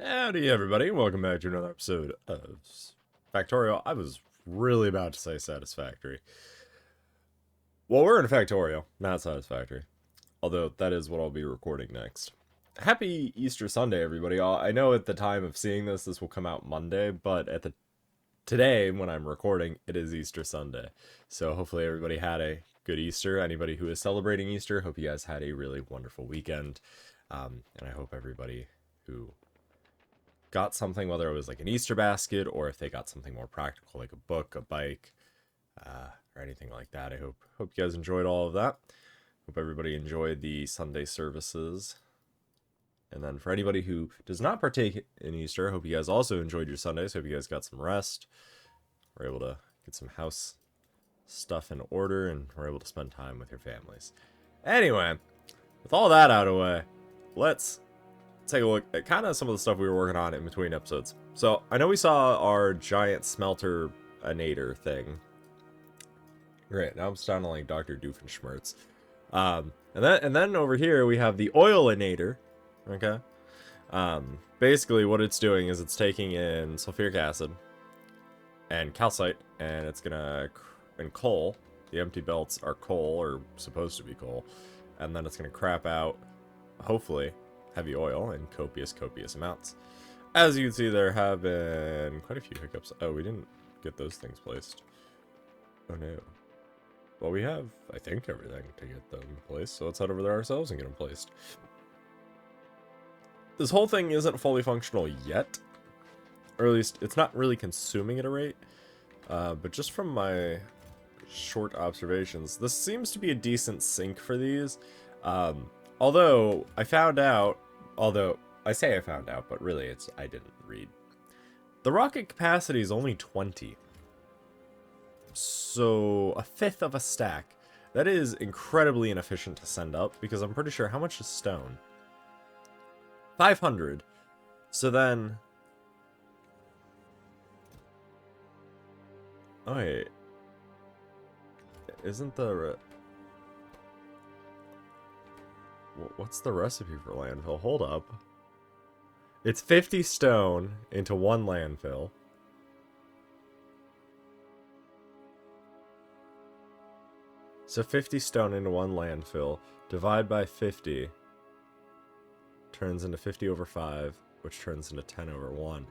Howdy, everybody. Welcome back to another episode of Factorio. I was really about to say Satisfactory. Well, we're in Factorio, not Satisfactory. Although, that is what I'll be recording next. Happy Easter Sunday, everybody. I know at the time of seeing this, this will come out Monday, but today, when I'm recording, it is Easter Sunday. So hopefully everybody had a good Easter. Anybody who is celebrating Easter, hope you guys had a really wonderful weekend. And I hope everybody who got something, whether it was like an Easter basket or if they got something more practical like a book, a bike, or anything like that. I hope you guys enjoyed all of that. Hope everybody enjoyed the Sunday services. And then for anybody who does not partake in Easter, I hope you guys also enjoyed your Sundays. Hope you guys got some rest. We're able to get some house stuff in order and we're able to spend time with your families. Anyway, with all that out of the way, let's take a look at kind of some of the stuff we were working on in between episodes. So I know we saw our giant smelter anator thing. Great, now I'm sounding like Dr. Doofenshmirtz. And then over here we have the oilinator. Okay. Basically what it's doing is it's taking in sulfuric acid and calcite, and it's gonna and coal. The empty belts are coal, or supposed to be coal, and then it's gonna crap out, hopefully, heavy oil in copious amounts. As you can see, there have been quite a few hiccups. Oh, we didn't get those things placed. Oh no. Well, we have, I think, everything to get them placed, so let's head over there ourselves and get them placed. This whole thing isn't fully functional yet, or at least it's not really consuming at a rate, but just from my short observations, this seems to be a decent sink for these. Although I found out, I say I found out, but really I didn't read. The rocket capacity is only 20. So a fifth of a stack. That is incredibly inefficient to send up, because I'm pretty sure, how much is stone? 500. So then... Oh wait. Isn't the... What's the recipe for landfill? Hold up. It's 50 stone into 1 landfill. So 50 stone into 1 landfill. Divide by 50. Turns into 50 over 5, which turns into 10 over 1.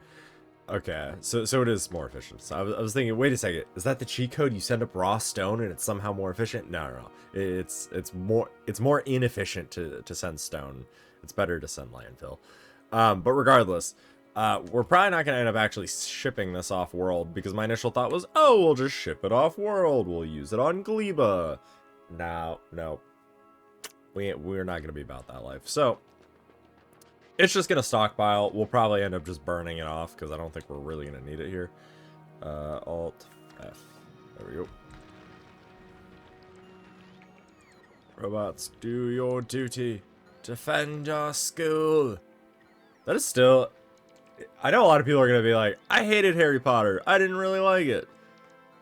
Okay, so it is more efficient. So I was thinking, wait a second, is that the cheat code? You send up raw stone and it's somehow more efficient? No. It's more inefficient to send stone. It's better to send landfill. But regardless, we're probably not going to end up actually shipping this off world, because my initial thought was, oh, we'll just ship it off world. We'll use it on Gleba. No. We're not going to be about that life. So it's just going to stockpile. We'll probably end up just burning it off, because I don't think we're really going to need it here. Alt F. There we go. Robots, do your duty. Defend our school. That is still... I know a lot of people are going to be like, I hated Harry Potter. I didn't really like it.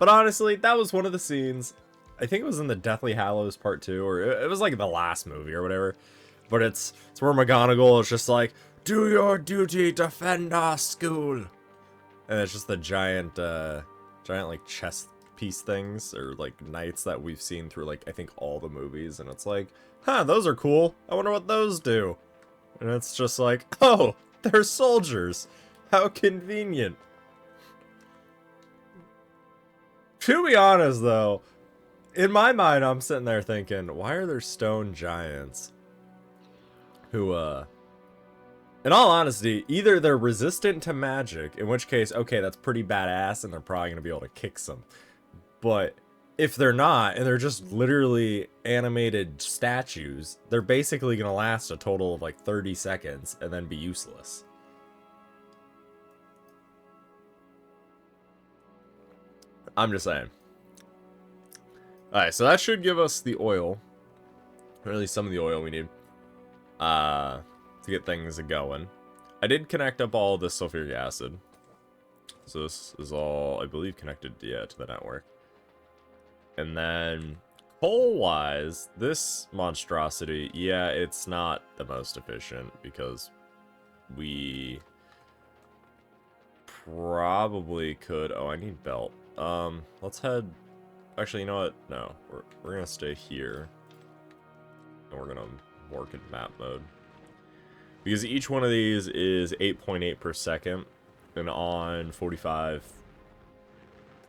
But honestly, that was one of the scenes. I think it was in the Deathly Hallows Part 2, or it was like the last movie or whatever. But it's where McGonagall is just like, do your duty, defend our school. And it's just the giant like chess piece things, or like knights that we've seen through like, I think all the movies. And it's like, huh, those are cool. I wonder what those do. And it's just like, oh, they're soldiers. How convenient. To be honest though, in my mind, I'm sitting there thinking, why are there stone giants? Who, in all honesty, either they're resistant to magic, in which case, okay, that's pretty badass, and they're probably going to be able to kick some. But if they're not, and they're just literally animated statues, they're basically going to last a total of like 30 seconds, and then be useless. I'm just saying. Alright, so that should give us the oil, or at least some of the oil we need. To get things going. I did connect up all this sulfuric acid. So this is all, I believe, connected, yeah, to the network. And then, coal-wise, this monstrosity, yeah, it's not the most efficient, because we probably could... Oh, I need belt. Let's head... Actually, you know what? No. We're gonna stay here. And we're gonna work in map mode. Because each one of these is 8.8 per second. And on 45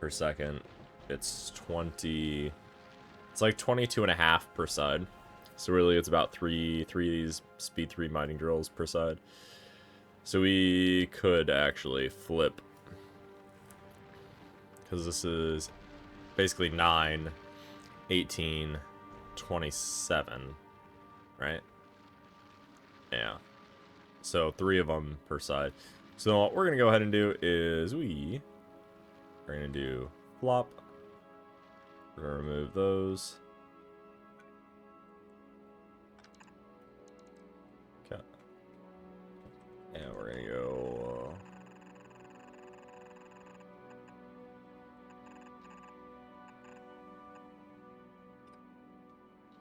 per second, it's 20... It's like 22.5 per side. So really it's about three of these speed 3 mining drills per side. So we could actually flip. Because this is basically 9, 18, 27. Right? Yeah. So 3 of them per side. So what we're going to go ahead and do is we're going to do flop. We're going to remove those. Okay. And we're going to go...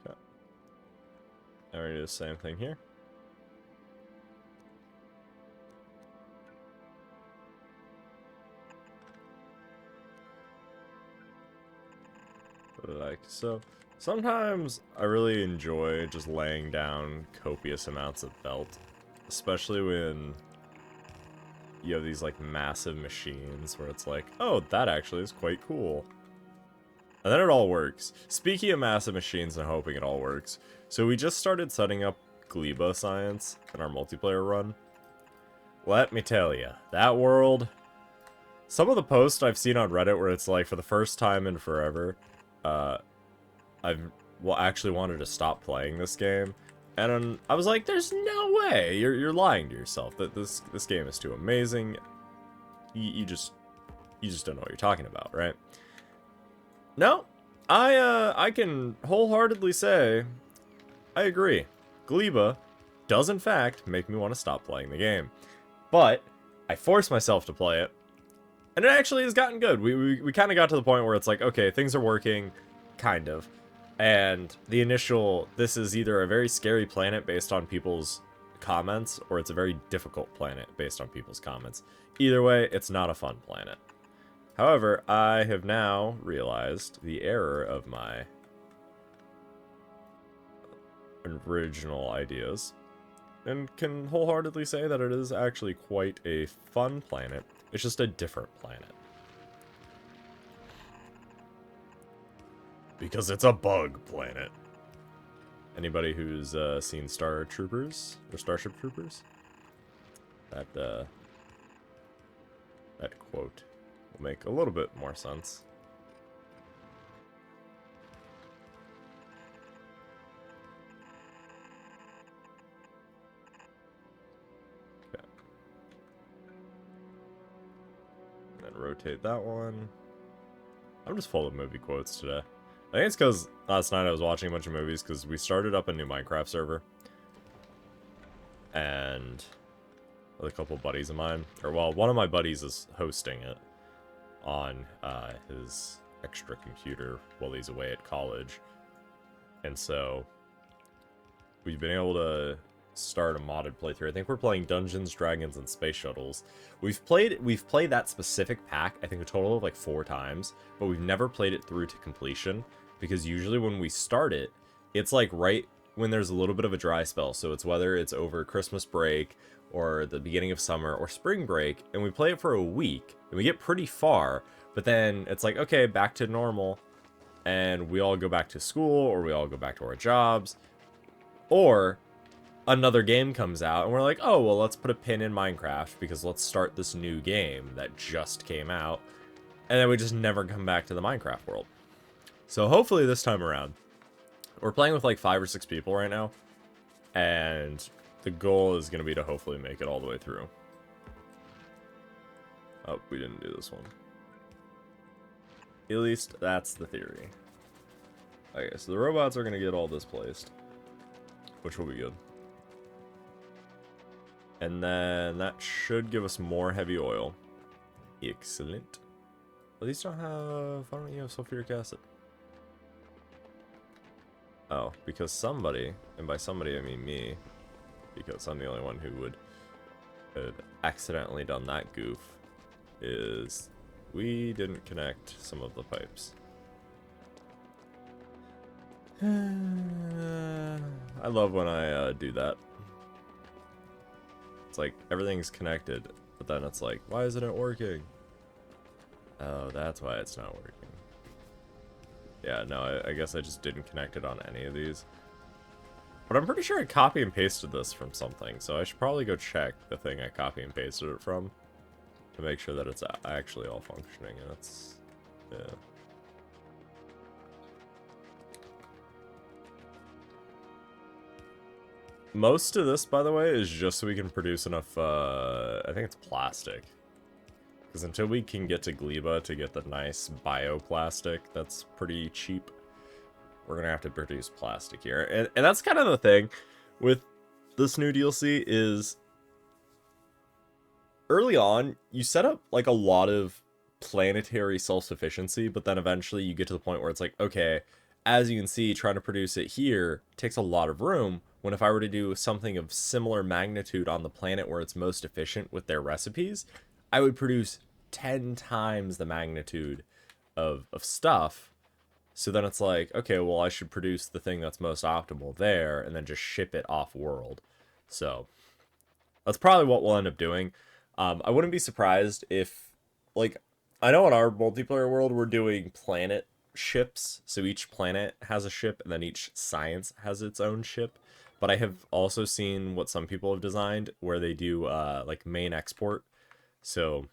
okay. And we're going to do the same thing here. Like so. Sometimes I really enjoy just laying down copious amounts of belt, especially when you have these like massive machines where it's like, oh, that actually is quite cool. And then it all works. Speaking of massive machines and hoping it all works, so we just started setting up Gleba science in our multiplayer run. Let me tell you, that world, some of the posts I've seen on Reddit where it's like, for the first time in forever, I've actually wanted to stop playing this game, and I was like, "There's no way! You're lying to yourself. That this game is too amazing. You just don't know what you're talking about, right?" No, I can wholeheartedly say I agree. Gleba does in fact make me want to stop playing the game, but I forced myself to play it. And it actually has gotten good. We kind of got to the point where it's like, okay, things are working, kind of. And the initial, this is either a very scary planet based on people's comments, or it's a very difficult planet based on people's comments. Either way, it's not a fun planet. However, I have now realized the error of my original ideas, and can wholeheartedly say that it is actually quite a fun planet. It's just a different planet. Because it's a bug planet. Anybody who's seen Star Troopers, or Starship Troopers? That quote will make a little bit more sense. Okay. And then rotate that one. I'm just full of movie quotes today. I think it's because last night I was watching a bunch of movies because we started up a new Minecraft server. And with a couple buddies of mine, or well, one of my buddies is hosting it on his extra computer while he's away at college. And so we've been able to start a modded playthrough. I think we're playing Dungeons, Dragons, and Space Shuttles. We've played that specific pack, I think a total of like 4 times, but we've never played it through to completion, because usually when we start it, it's like right when there's a little bit of a dry spell. So it's whether it's over Christmas break or the beginning of summer or spring break, and we play it for a week and we get pretty far, but then it's like, okay, back to normal, and we all go back to school, or we all go back to our jobs, or another game comes out and we're like, oh, well, let's put a pin in Minecraft because let's start this new game that just came out, and then we just never come back to the Minecraft world. So hopefully this time around, we're playing with like 5 or 6 people right now, and the goal is going to be to hopefully make it all the way through. Oh, we didn't do this one. At least that's the theory. Okay, so the robots are going to get all displaced, which will be good. And then that should give us more heavy oil. Excellent. Well, these don't have... Why don't you have sulfuric acid? Oh, because somebody, and by somebody I mean me, because I'm the only one who would have accidentally done that goof. is we didn't connect some of the pipes. I love when I do that. It's like everything's connected, but then it's like, why isn't it working? Oh, that's why it's not working. Yeah, no, I guess I just didn't connect it on any of these. But I'm pretty sure I copy and pasted this from something, so I should probably go check the thing I copy and pasted it from to make sure that it's actually all functioning, and it's... yeah. Most of this, by the way, is just so we can produce enough, I think it's plastic. Because until we can get to Gleba to get the nice bioplastic that's pretty cheap, we're going to have to produce plastic here. And that's kind of the thing with this new DLC is... early on, you set up, like, a lot of planetary self-sufficiency, but then eventually you get to the point where it's like, okay, as you can see, trying to produce it here takes a lot of room, when if I were to do something of similar magnitude on the planet where it's most efficient with their recipes, I would produce 10 times the magnitude of stuff. So then it's like, okay, well, I should produce the thing that's most optimal there and then just ship it off-world. So that's probably what we'll end up doing. I wouldn't be surprised if, like, I know in our multiplayer world we're doing planet ships, so each planet has a ship and then each science has its own ship. But I have also seen what some people have designed where they do like main export. So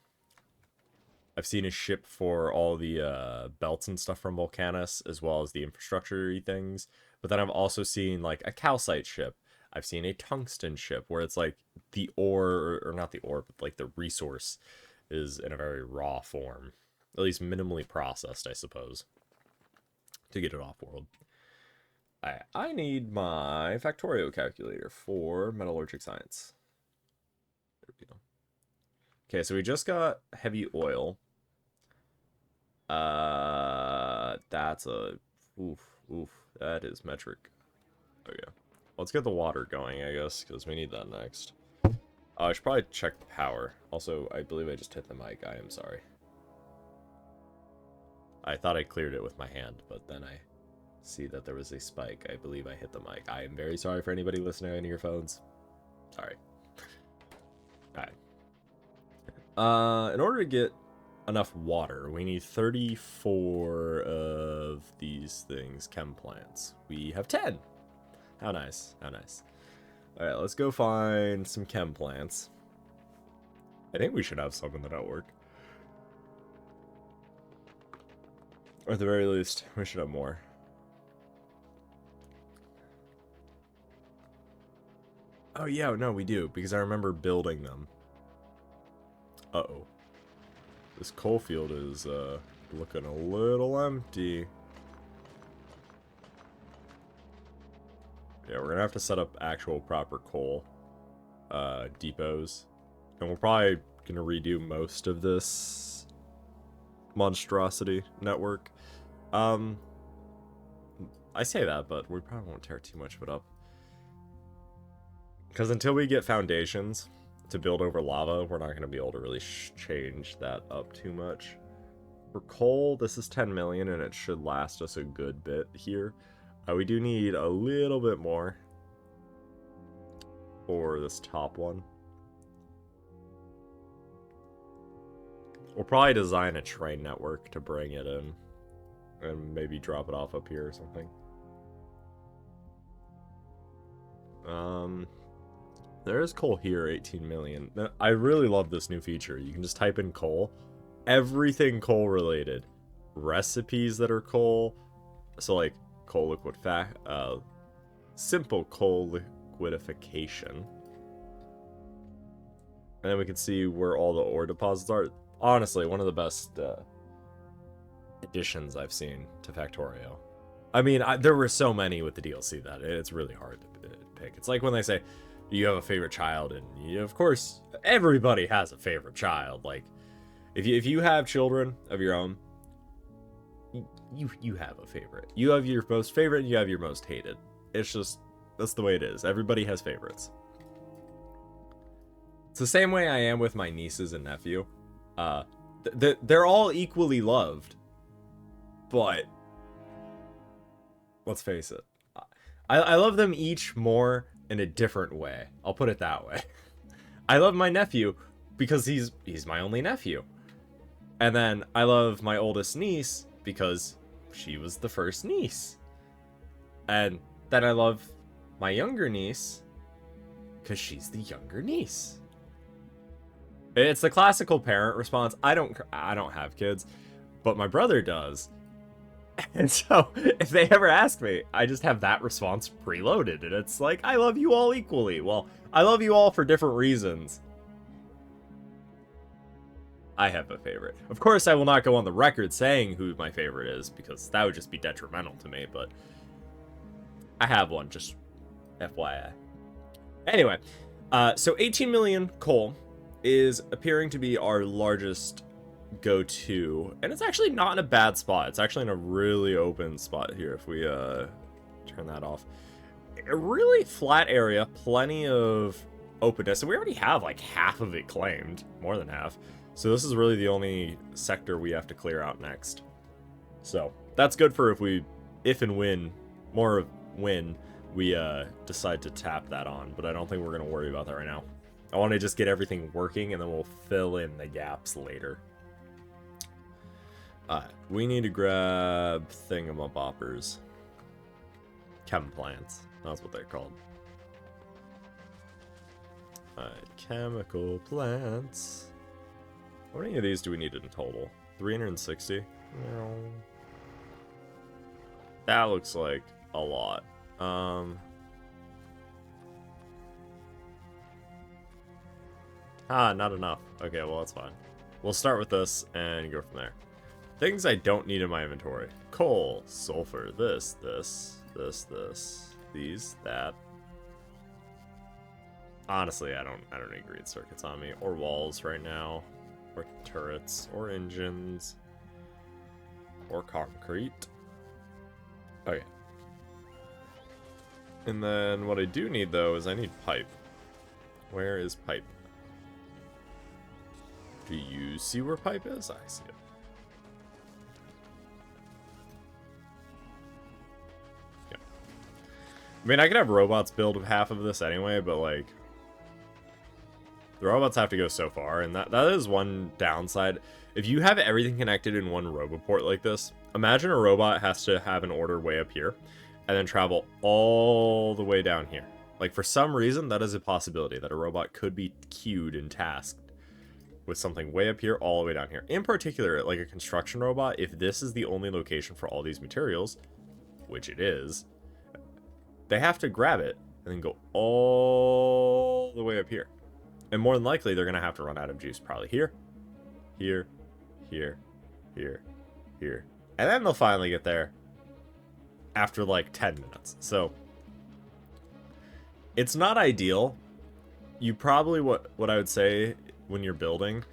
I've seen a ship for all the belts and stuff from Volcanus, as well as the infrastructure things. But then I've also seen like a calcite ship. I've seen a tungsten ship where it's like the ore, or not the ore, but like the resource is in a very raw form. At least minimally processed, I suppose, to get it off-world. I need my Factorio calculator for metallurgic science. There we go. Okay, so we just got heavy oil. That's a... oof, that is metric. Oh, yeah. Let's get the water going, I guess, because we need that next. I should probably check the power. Also, I believe I just hit the mic. I am sorry. I thought I cleared it with my hand, but then I see that there was a spike. I believe I hit the mic. I am very sorry for anybody listening on your phones. Sorry. Alright. In order to get enough water, we need 34 of these things, chem plants. We have 10. How nice. How nice. Alright, let's go find some chem plants. I think we should have some in the network. Or at the very least, we should have more. Oh yeah, no, we do, because I remember building them. Uh-oh. This coal field is looking a little empty. Yeah, we're gonna have to set up actual proper coal depots. And we're probably gonna redo most of this monstrosity network. I say that, but we probably won't tear too much of it up. Because until we get foundations to build over lava, we're not going to be able to really change that up too much. For coal, this is 10 million, and it should last us a good bit here. We do need a little bit more for this top one. We'll probably design a train network to bring it in, and maybe drop it off up here or something. There is coal here, 18 million. Now, I really love this new feature. You can just type in coal. Everything coal related. Recipes that are coal. So like coal simple coal liquidification. And then we can see where all the ore deposits are. Honestly, one of the best additions I've seen to Factorio. I mean, there were so many with the DLC that it's really hard to pick. It's like when they say, you have a favorite child, and of course, everybody has a favorite child. Like, if you have children of your own, you have a favorite. You have your most favorite, and you have your most hated. It's just, that's the way it is. Everybody has favorites. It's the same way I am with my nieces and nephew. They're all equally loved, but let's face it, I love them each more in a different way. I'll put it that way. I love my nephew because he's my only nephew. And then I love my oldest niece because she was the first niece. And then I love my younger niece because she's the younger niece. It's the classical parent response. I don't have kids, but my brother does. And so if they ever ask me, I just have that response preloaded. And it's like, I love you all equally. Well, I love you all for different reasons. I have a favorite. Of course, I will not go on the record saying who my favorite is, because that would just be detrimental to me, but I have one, just FYI. Anyway, so 18 million coal is appearing to be our largest go-to, and it's actually not in a bad spot. It's actually in a really open spot here if we turn that off. A really flat area, plenty of openness, and we already have like half of it claimed, more than half. So this is really the only sector we have to clear out next. So that's good for if and when we decide to tap that on, but I don't think we're going to worry about that right now. I want to just get everything working, and then we'll fill in the gaps later. We need to grab thingamaboppers. Chem plants. That's what they're called. Chemical plants. How many of these do we need in total? 360? No. That looks like a lot. Not enough. Okay, well, that's fine. We'll start with this and go from there. Things I don't need in my inventory. Coal, sulfur, this, these, that. Honestly, I don't need grid circuits on me, or walls right now, or turrets, or engines, or concrete. Okay. And then what I do need, though, is I need pipe. Where is pipe? Do you see where pipe is? I see it. Yeah. I mean, I could have robots build half of this anyway, but, like, the robots have to go so far, and that is one downside. If you have everything connected in one roboport like this, imagine a robot has to have an order way up here, and then travel all the way down here. Like, for some reason, that is a possibility, that a robot could be queued and tasked with something way up here, all the way down here. In particular, like a construction robot, if this is the only location for all these materials, which it is, they have to grab it and then go all the way up here. And more than likely, they're going to have to run out of juice probably here, here, here, here, here. And then they'll finally get there after like 10 minutes. So it's not ideal. You probably, what I would say when you're building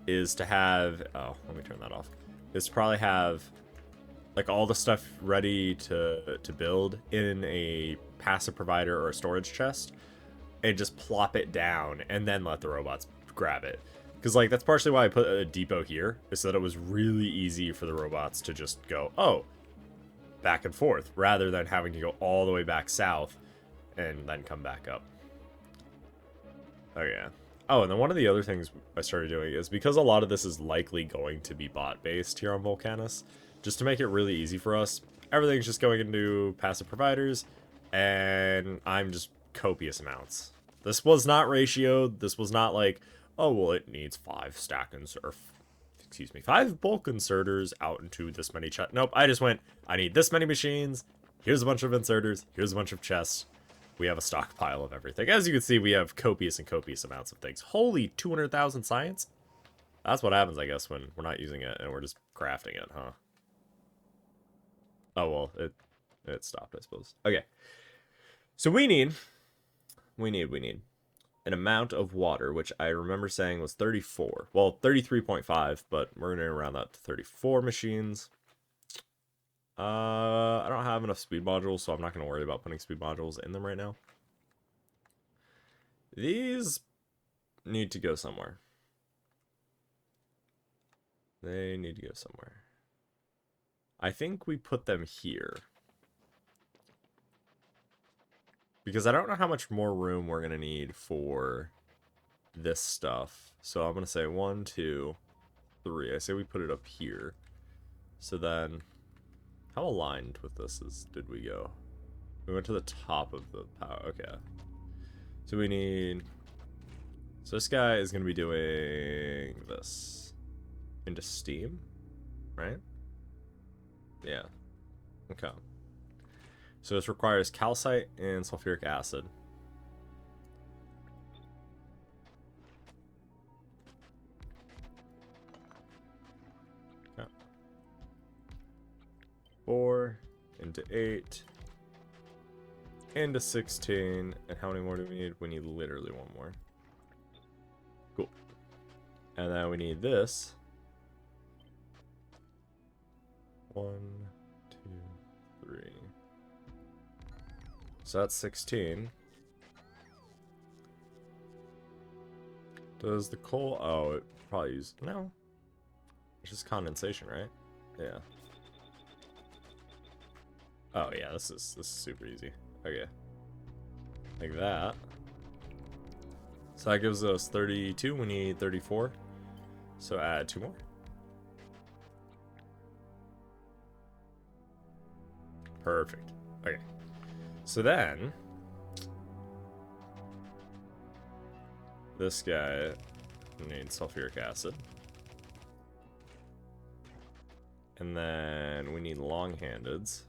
is to have, oh, let me turn that off, is to probably have like all the stuff ready to build in a passive provider or a storage chest, and just plop it down and then let the robots grab it. Because like that's partially why I put a depot here, is so that it was really easy for the robots to just go, oh, back and forth, rather than having to go all the way back south and then come back up. Oh yeah. Oh, and then one of the other things I started doing is, because a lot of this is likely going to be bot-based here on Volcanus, just to make it really easy for us, everything's just going into passive providers, and I'm just copious amounts. This was not ratioed. This was not like, oh, well, it needs 5 bulk inserters out into this many chests. Nope, I just went, I need this many machines, here's a bunch of inserters, here's a bunch of chests. We have a stockpile of everything. As you can see, we have copious and copious amounts of things. Holy 200,000 science? That's what happens, I guess, when we're not using it and we're just crafting it, huh? Oh, well, it stopped, I suppose. Okay. So we need an amount of water, which I remember saying was 34. Well, 33.5, but we're going to round that to 34 machines. I don't have enough speed modules, so I'm not going to worry about putting speed modules in them right now. These need to go somewhere. They need to go somewhere. I think we put them here. Because I don't know how much more room we're going to need for this stuff. So I'm going to say 1, 2, 3. I say we put it up here. So then, how aligned with this did we go? We went to the top of the power. Okay. So we need... So this guy is going to be doing this into steam, right? Yeah. Okay. So this requires calcite and sulfuric acid. Okay. 4 into 8 into 16. And how many more do we need? We need literally one more. Cool. And then we need this. 1, 2, 3. So that's 16. Does the coal... Oh, it probably use... No. It's just condensation, right? Yeah. Oh, yeah, this is super easy. Okay. Like that. So that gives us 32. We need 34. So add 2 more. Perfect. Okay. So then... This guy needs sulfuric acid. And then we need long-handeds.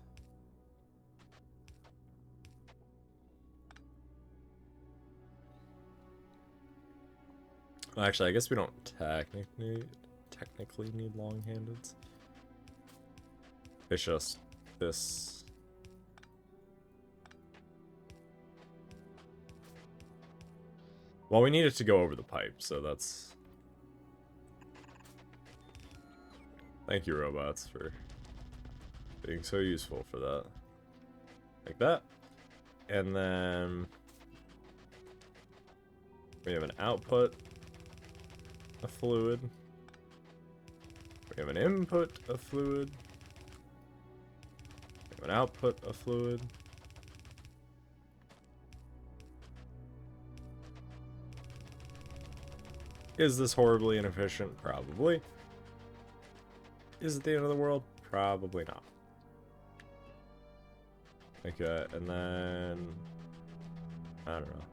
Well, actually, I guess we don't technically need long-handeds. It's just this. Well, we need it to go over the pipe, so that's... Thank you, robots, for being so useful for that. Like that. And then... we have an output of fluid. We have an input of fluid. We have an output of fluid. Is this horribly inefficient? Probably. Is it the end of the world? Probably not. Okay, and then... I don't know.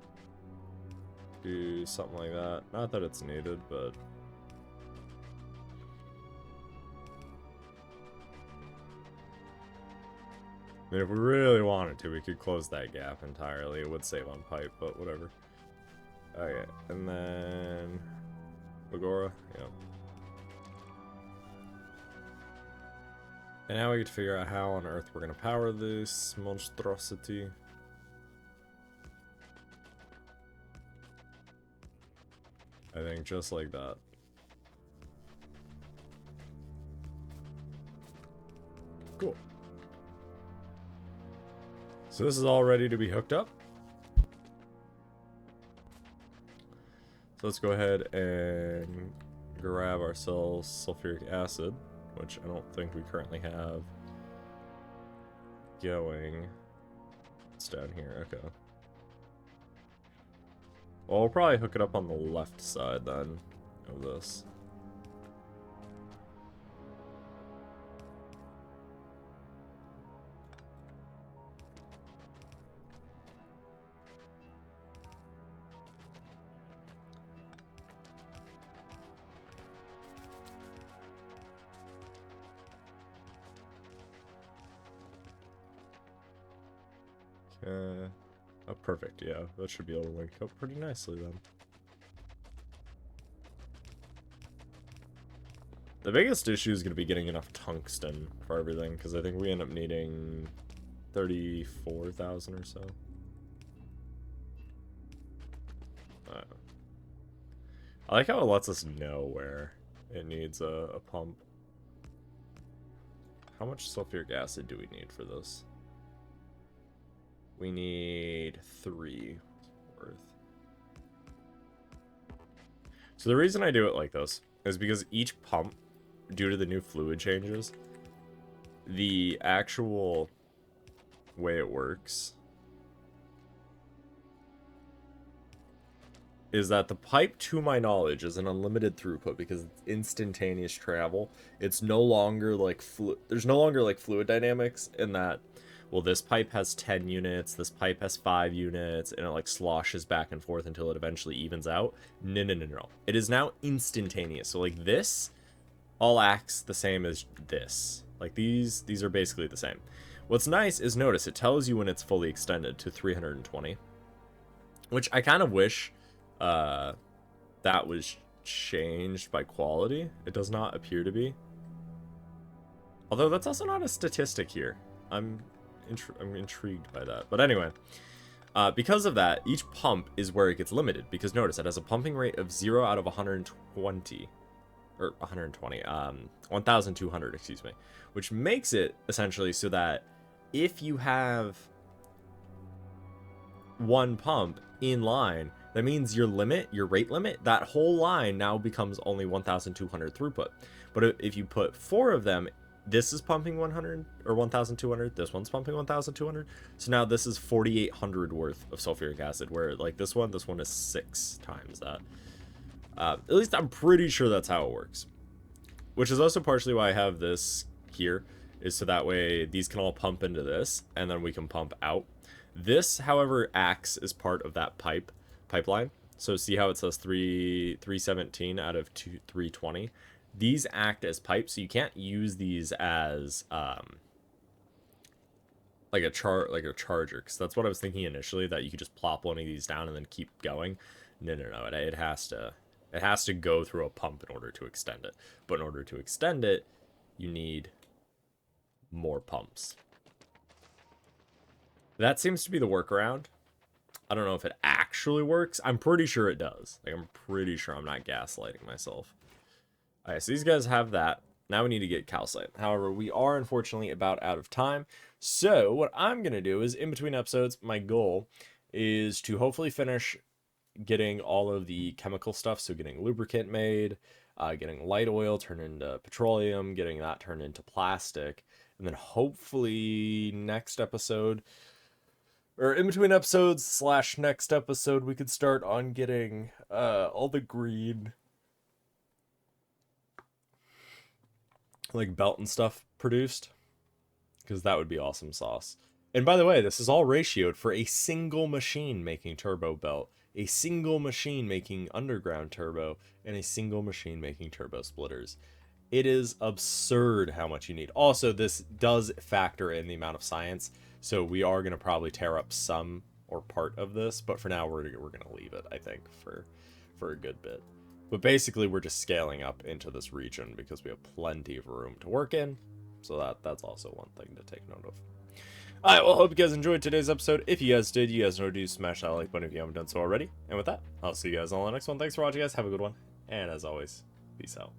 Do something like that. Not that it's needed, but... I mean, if we really wanted to, we could close that gap entirely. It would save on pipe, but whatever. Okay, and then... Agora? Yep. And now we get to figure out how on earth we're going to power this monstrosity. I think just like that. Cool. So this is all ready to be hooked up. So let's go ahead and grab ourselves sulfuric acid, which I don't think we currently have going. It's down here, okay. Well, we'll probably hook it up on the left side then of this. Oh, perfect, yeah. That should be able to link up pretty nicely then. The biggest issue is going to be getting enough tungsten for everything, because I think we end up needing 34,000 or so. I like how it lets us know where it needs a pump. How much sulfuric acid do we need for this? We need 3 worth. So the reason I do it like this is because each pump due to the new fluid changes, the actual way it works is that the pipe, to my knowledge, is an unlimited throughput because it's instantaneous travel. It's no longer like there's no longer like fluid dynamics in that, well, this pipe has 10 units, this pipe has 5 units, and it like sloshes back and forth until it eventually evens out. No, no, no, no. It is now instantaneous. So like this all acts the same as this. Like these are basically the same. What's nice is, notice it tells you when it's fully extended to 320, which I kind of wish that was changed by quality. It does not appear to be. Although that's also not a statistic here. I'm intrigued by that. But anyway, because of that, each pump is where it gets limited. Because notice, it has a pumping rate of 0 out of 120. Or 120. 1,200, excuse me. Which makes it, essentially, so that if you have one pump in line, that means your limit, your rate limit, that whole line now becomes only 1,200 throughput. But if you put 4 of them, this is pumping 100 or 1,200, this one's pumping 1,200. So now this is 4,800 worth of sulfuric acid, where like this one is 6 times that. At least I'm pretty sure that's how it works. Which is also partially why I have this here, is so that way these can all pump into this, and then we can pump out. This, however, acts as part of that pipeline. So see how it says 317 out of 320. These act as pipes, so you can't use these as like a charger, because that's what I was thinking initially, that you could just plop one of these down and then keep going. No, it has to go through a pump in order to extend it. But in order to extend it, you need more pumps. That seems to be the workaround. I don't know if it actually works. I'm pretty sure it does. Like, I'm pretty sure I'm not gaslighting myself. Alright, so these guys have that. Now we need to get calcite. However, we are unfortunately about out of time. So what I'm going to do is, in between episodes, my goal is to hopefully finish getting all of the chemical stuff. So getting lubricant made, getting light oil turned into petroleum, getting that turned into plastic. And then hopefully next episode, or in between episodes / next episode, we could start on getting all the green like belt and stuff produced, because that would be awesome sauce. And by the way, this is all ratioed for a single machine making turbo belt, a single machine making underground turbo, and a single machine making turbo splitters. It is absurd how much you need. Also, this does factor in the amount of science, so we are going to probably tear up some or part of this, but for now we're going to leave it, I think, for a good bit. But basically, we're just scaling up into this region because we have plenty of room to work in, so that's also one thing to take note of. Alright, well, hope you guys enjoyed today's episode. If you guys did, you guys know what to do. Smash that like button if you haven't done so already. And with that, I'll see you guys on the next one. Thanks for watching, guys. Have a good one. And as always, peace out.